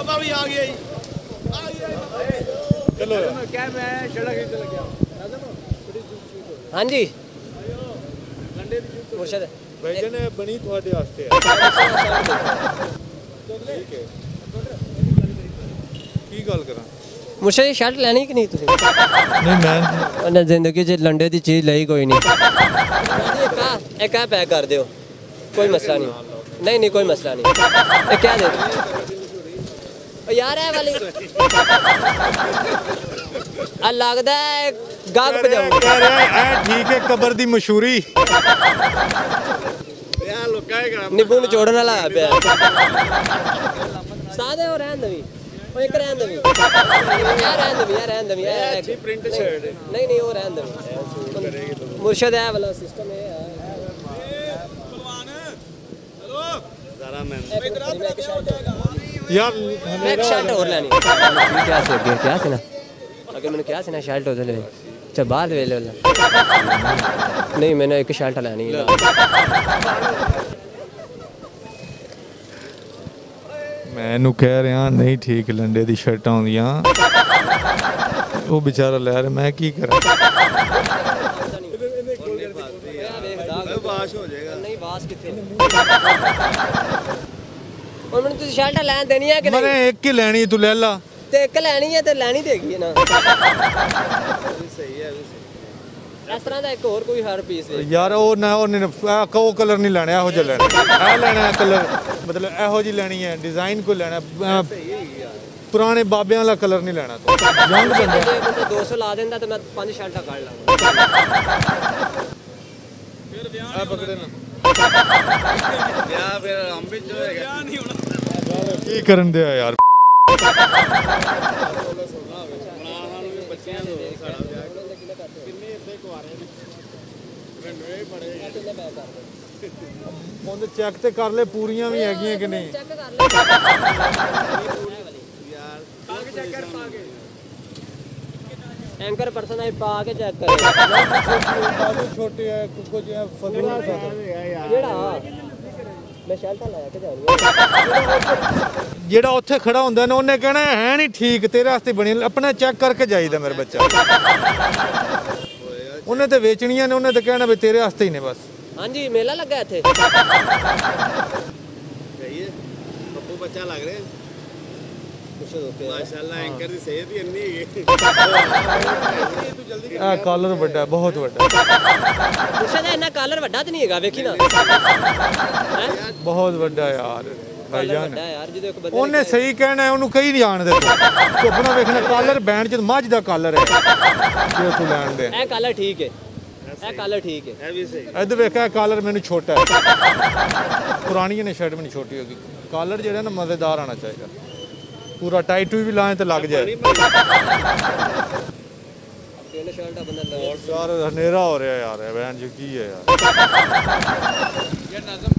बाबा भी आ गया चलो क्या मैं शड़ा खरीदने लग गया हाँ जी मुर्शद भाईजान बनी थोड़े वास्ते ठीक है की गल करा मुर्शद जी शर्ट लैनी कि नहीं तुसी नहीं मैं जिंदगी च लंडे दी चीज़ लई कोई नहीं एक पैक कर दियो कोई मसला नहीं नहीं कोई मसला नहीं ये क्या दे यार है वाली लगता है गाग पे जाऊं कह रहा है ठीक है कबर दी मशहूरी नींबू निचोड़न वाला है पे सादे और रहन दवी ओ एक रहन दवी यार रहन दवी अच्छी प्रिंट शर्ट नहीं वो रहन दवी मुर्शद है वाला सिस्टम है यार मैं शर्ट और लेनी क्या से ना अगर मैंने क्या से ना शर्ट हो ले अच्छा बाहर ले ले नहीं मैंने एक शर्ट लेनी है मैनू कह रहा नहीं ठीक लंडे दी शर्ट आउंदियां वो बेचारा लै रहा मैं की करा नहीं बास किथे और मैंने तुझे शर्ट लैन देनी है कि नहीं मैंने एक ही लेनी तू ले ला ते एक लेनी है ते लेनी देगी ना सही है इस तरह का एक और कोई हर पीस है यार वो ना को कलर नहीं लेना एहो जिहा लेना ए लेना कलर मतलब एहो जी लेनी है डिजाइन को लेना पुराने बाबियां वाला कलर नहीं लेना तो यंग बंदा 200 ला देंदा तो मैं 5 शर्टां काट लांगा फिर ब्याह पकड़े ना ब्याह फिर हम भी जो है ब्याह नहीं होना की करन दे यार ਉਹਦੇ ਚੈੱਕ ਤੇ ਕਰ ਲੈ ਪੂਰੀਆਂ ਵੀ ਹੈਗੀਆਂ ਕਿ ਨਹੀਂ ਚੈੱਕ ਕਰ ਲੈ ਯਾਰ ਆਗੇ ਚੈੱਕ ਕਰ ਪਾ ਕੇ एंकर पर्सन है पा के चेक करे बालू छोटे है कुछ है फलूदा जेड़ा मैं शर्ट लाया के जाऊंगा ਜਿਹੜਾ ਉੱਥੇ ਖੜਾ ਹੁੰਦਾ ਨਾ ਉਹਨੇ ਕਹਿਣਾ ਹੈ ਨਹੀਂ ਠੀਕ ਤੇਰੇ ਵਾਸਤੇ ਬਣੀ ਆਪਣਾ ਚੈੱਕ ਕਰਕੇ ਜਾਈਦਾ ਮੇਰੇ ਬੱਚਾ ਉਹਨੇ ਤੇ ਵੇਚਣੀਆਂ ਨੇ ਉਹਨੇ ਤੇ ਕਹਿਣਾ ਵੀ ਤੇਰੇ ਵਾਸਤੇ ਹੀ ਨੇ ਬਸ हाँ जी मेला लगा इथे सही है पप्पू बच्चा लग रहे हैं माशाल्लाह एंकर दी सेहत ही अन्नी है तू जल्दी ਆ ਕਾਲਰ ਵੱਡਾ ਬਹੁਤ ਵੱਡਾ मुर्शद इतना कलर ਵੱਡਾ ਤੇ ਨਹੀਂ ਹੈਗਾ ਵੇਖੀ ਨਾ ਬਹੁਤ ਵੱਡਾ ਯਾਰ ਭਾਈਜਾਨ ਵੱਡਾ ਯਾਰ ਜਦੋਂ ਇੱਕ ਬੰਦੇ ਉਹਨੇ ਸਹੀ ਕਹਿਣਾ ਉਹਨੂੰ ਕਹੀ ਨਹੀਂ ਜਾਣਦੇ ਤੂੰ ਆਪਣਾ ਵੇਖਣਾ ਕਾਲਰ ਬੈਂਡ ਚ ਮੱਝ ਦਾ ਕਾਲਰ ਹੈ ਜੇ ਤੂੰ ਲੈਣ ਦੇ ਇਹ ਕਲਰ ਠੀਕ ਹੈ ਇਹ ਕਲਰ ਠੀਕ ਹੈ है भी सही ਇੱਧਰ ਵੇਖਿਆ ਕਾਲਰ ਮੈਨੂੰ ਛੋਟਾ ਹੈ ਪੁਰਾਣੀਆਂ ਨੇ ਸ਼ਰਟ ਮੈਨੂੰ ਛੋਟੀ ਹੋ ਗਈ ਕਾਲਰ ਜਿਹੜਾ ਨਾ ਮਜ਼ੇਦਾਰ ਆਣਾ ਚਾਹੀਦਾ ਪੂਰਾ ਟਾਈਟ ਵੀ ਲਾਏ ਤੇ ਲੱਗ ਜਾਏ ਤਿੰਨ ਸ਼ਰਟਾਂ ਬੰਦਾ ਯਾਰ ਹਨੇਰਾ ਹੋ ਰਿਹਾ ਯਾਰ ਵੈਨ ਜੀ ਕੀ ਹੈ ਯਾਰ ये नज़म